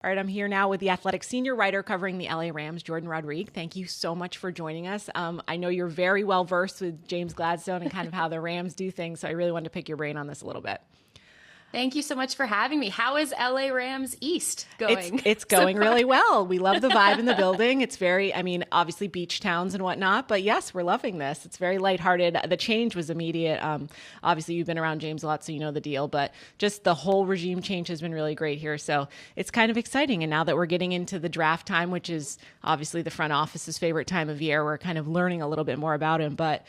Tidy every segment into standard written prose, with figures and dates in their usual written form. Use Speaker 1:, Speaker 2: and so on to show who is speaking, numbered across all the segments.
Speaker 1: All right, I'm here now with the Athletic senior writer covering the LA Rams, Jourdan Rodrigue. Thank you so much for joining us. I know you're very well versed with James Gladstone and kind of how the Rams do things, so I really wanted to pick your brain on this a little bit.
Speaker 2: Thank you so much for having me. How is LA Rams East
Speaker 1: It's
Speaker 2: going?
Speaker 1: it's going really well. We love the vibe in the building. It's very, I mean, obviously beach towns and whatnot, but yes, we're loving this. It's very lighthearted. The change was immediate. Obviously, you've been around James a lot, so you know the deal, but just the whole regime change has been really great here. So it's kind of exciting. And now that we're getting into the draft time, which is obviously the front office's favorite time of year, we're kind of learning a little bit more about him. But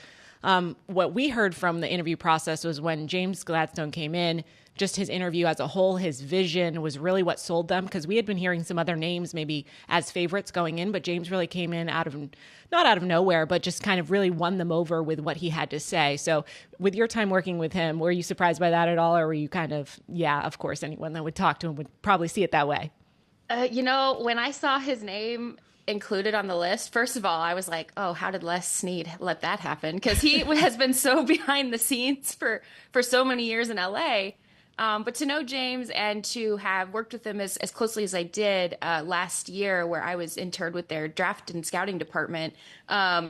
Speaker 1: what we heard from the interview process was when James Gladstone came in, just his interview as a whole, his vision was really what sold them, because we had been hearing some other names maybe as favorites going in, but James really came in not out of nowhere, but just kind of really won them over with what he had to say. So with your time working with him, were you surprised by that at all? Or were you kind of, yeah, of course, anyone that would talk to him would probably see it that way?
Speaker 2: When I saw his name included on the list, first of all, I was like, oh, how did Les Snead let that happen? Because he has been so behind the scenes for so many years in LA. But to know James and to have worked with him as closely as I did last year, where I was interned with their draft and scouting department,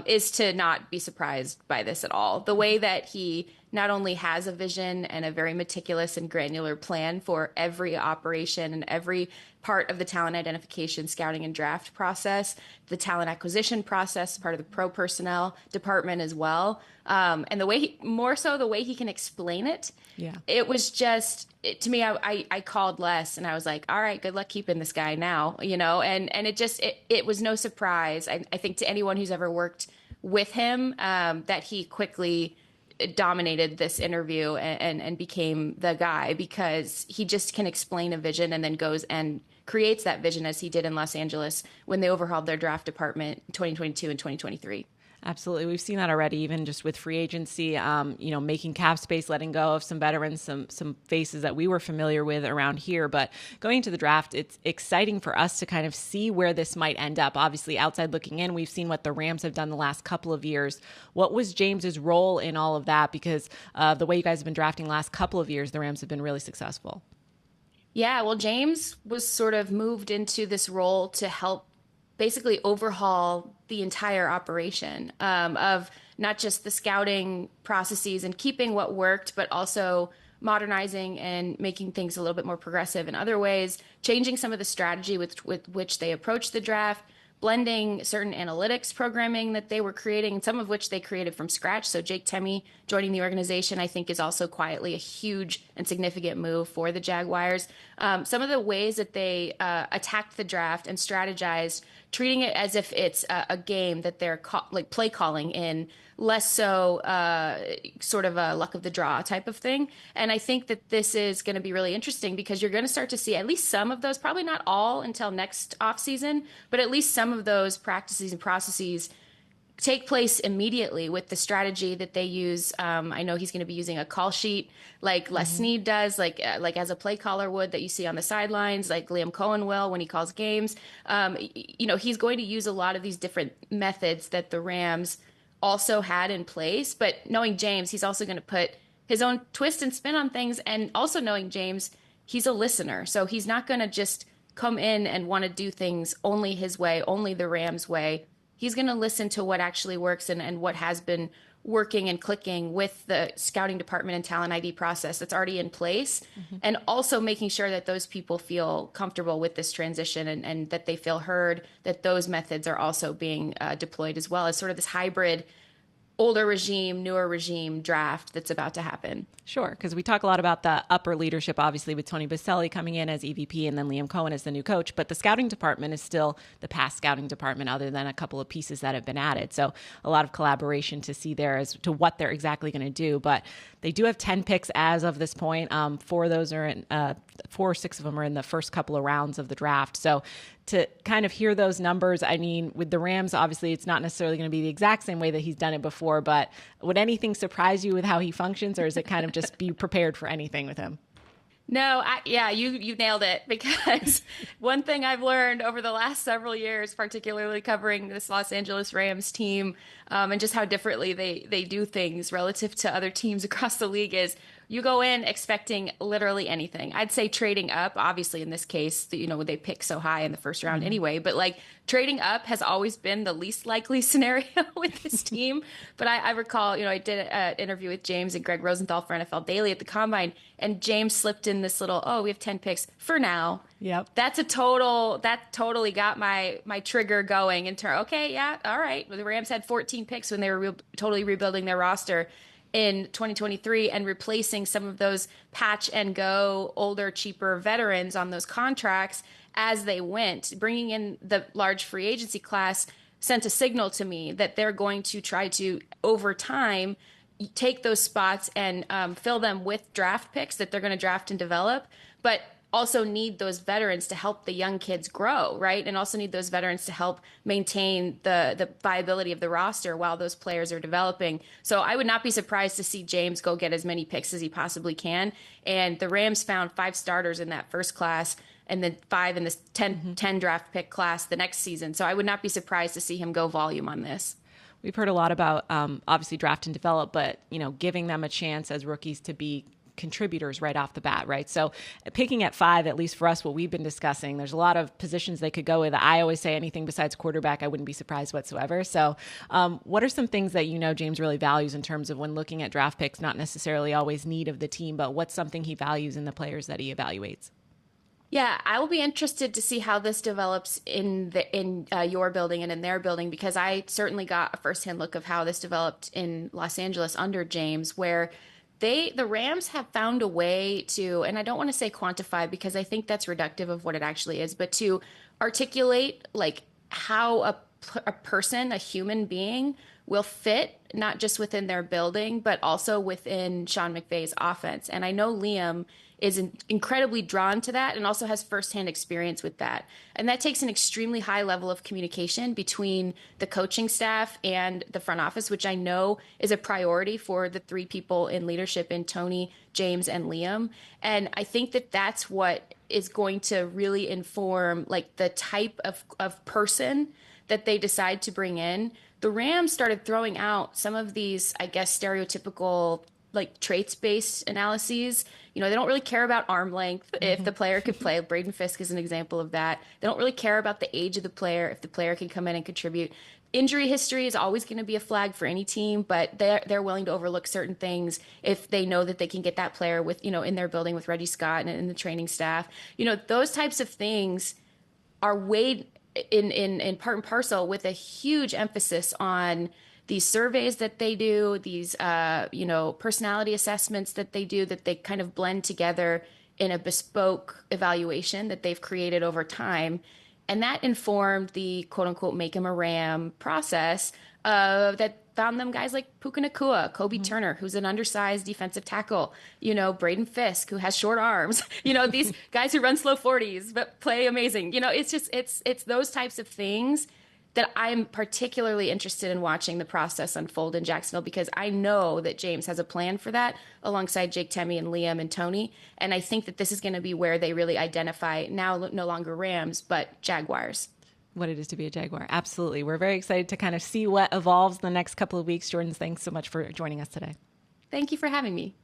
Speaker 2: is to not be surprised by this at all. The way that he not only has a vision and a very meticulous and granular plan for every operation and every part of the talent identification, scouting, and draft process, the talent acquisition process, part of the pro personnel department as well. And the way more so the way he can explain it.
Speaker 1: Yeah.
Speaker 2: It was just, to me, I called Les and I was like, all right, good luck keeping this guy now, and it was no surprise. I think to anyone who's ever worked with him, that he quickly dominated this interview and became the guy, because he just can explain a vision and then goes and creates that vision, as he did in Los Angeles when they overhauled their draft department in 2022 and 2023.
Speaker 1: Absolutely. We've seen that already, even just with free agency, making cap space, letting go of some veterans, some faces that we were familiar with around here. But going into the draft, it's exciting for us to kind of see where this might end up. Obviously, outside looking in, we've seen what the Rams have done the last couple of years. What was James's role in all of that? Because the way you guys have been drafting the last couple of years, the Rams have been really successful.
Speaker 2: Yeah, well, James was sort of moved into this role to help basically overhaul the entire operation, of not just the scouting processes and keeping what worked, but also modernizing and making things a little bit more progressive in other ways, changing some of the strategy with which they approach the draft, blending certain analytics programming that they were creating, some of which they created from scratch. So Jake Temmie joining the organization, I think, is also quietly a huge and significant move for the Jaguars. Some of the ways that they attacked the draft and strategized, treating it as if it's a game that they're like play calling in, less so sort of a luck of the draw type of thing. And I think that this is going to be really interesting, because you're going to start to see at least some of those, probably not all until next offseason, but at least some of those practices and processes take place immediately with the strategy that they use. I know he's going to be using a call sheet like Les Snead does, like as a play caller would, that you see on the sidelines, like Liam Cohen will when he calls games. He's going to use a lot of these different methods that the Rams also had in place. But knowing James, he's also going to put his own twist and spin on things. And also knowing James, he's a listener. So he's not going to just come in and want to do things only his way, only the Rams way. He's going to listen to what actually works and what has been working and clicking with the scouting department and talent ID process that's already in place. And also making sure that those people feel comfortable with this transition, and that they feel heard, that those methods are also being deployed, as well as sort of this hybrid older regime, newer regime draft that's about to happen.
Speaker 1: Sure, because we talk a lot about the upper leadership, obviously, with Tony Baselli coming in as EVP and then Liam Cohen as the new coach. But the scouting department is still the past scouting department, other than a couple of pieces that have been added. So a lot of collaboration to see there as to what they're exactly going to do. But they do have 10 picks as of this point. Four or six of them are in the first couple of rounds of the draft. So to kind of hear those numbers, I mean, with the Rams, obviously, it's not necessarily going to be the exact same way that he's done it before, but would anything surprise you with how he functions, or is it kind of just be prepared for anything with him?
Speaker 2: No, you nailed it, because one thing I've learned over the last several years, particularly covering this Los Angeles Rams team, and just how differently they do things relative to other teams across the league, is you go in expecting literally anything. I'd say trading up, obviously in this case, they pick so high in the first round anyway, but like trading up has always been the least likely scenario with this team. But I recall, I did an interview with James and Greg Rosenthal for NFL Daily at the Combine, and James slipped in this little, oh, we have 10 picks for now.
Speaker 1: Yep.
Speaker 2: That totally got my trigger going in turn. Okay, yeah, all right. Well, the Rams had 14 picks when they were totally rebuilding their roster in 2023 and replacing some of those patch and go older, cheaper veterans on those contracts as they went. Bringing in the large free agency class sent a signal to me that they're going to try to, over time, take those spots and fill them with draft picks that they're going to draft and develop, but also need those veterans to help the young kids grow, right? And also need those veterans to help maintain the viability of the roster while those players are developing. So I would not be surprised to see James go get as many picks as he possibly can. And the Rams found 5 starters in that first class and then 5 in this 10 draft pick class the next season. So I would not be surprised to see him go volume on this.
Speaker 1: We've heard a lot about obviously draft and develop, but giving them a chance as rookies to be contributors right off the bat, right? So picking at 5, at least for us, what we've been discussing, there's a lot of positions they could go with. I always say anything besides quarterback, I wouldn't be surprised whatsoever. So what are some things that James really values in terms of when looking at draft picks, not necessarily always need of the team, but what's something he values in the players that he evaluates?
Speaker 2: Yeah, I will be interested to see how this develops in your building and in their building, because I certainly got a firsthand look of how this developed in Los Angeles under James, where the Rams have found a way to, and I don't want to say quantify because I think that's reductive of what it actually is, but to articulate like how a person, a human being, will fit not just within their building, but also within Sean McVay's offense. And I know Liam is incredibly drawn to that and also has firsthand experience with that. And that takes an extremely high level of communication between the coaching staff and the front office, which I know is a priority for the 3 people in leadership in Tony, James, and Liam. And I think that that's what is going to really inform like the type of person that they decide to bring in. The Rams started throwing out some of these, I guess, stereotypical like traits-based analyses. They don't really care about arm length if the player could play. Braden Fisk is an example of that. They don't really care about the age of the player if the player can come in and contribute. Injury history is always going to be a flag for any team, but they're willing to overlook certain things if they know that they can get that player with, in their building with Reggie Scott and in the training staff. Those types of things are weighed in part and parcel with a huge emphasis on these surveys that they do, these, personality assessments that they do, that they kind of blend together in a bespoke evaluation that they've created over time. And that informed the quote unquote make him a Ram process that found them guys like Puka Nacua, Kobe Turner, who's an undersized defensive tackle, Braden Fisk, who has short arms, these guys who run slow 40s, but play amazing. It's those types of things that I'm particularly interested in watching the process unfold in Jacksonville, because I know that James has a plan for that alongside Jake Temmie and Liam and Tony. And I think that this is going to be where they really identify now no longer Rams, but Jaguars.
Speaker 1: What it is to be a Jaguar. Absolutely. We're very excited to kind of see what evolves the next couple of weeks. Jourdan, thanks so much for joining us today.
Speaker 2: Thank you for having me.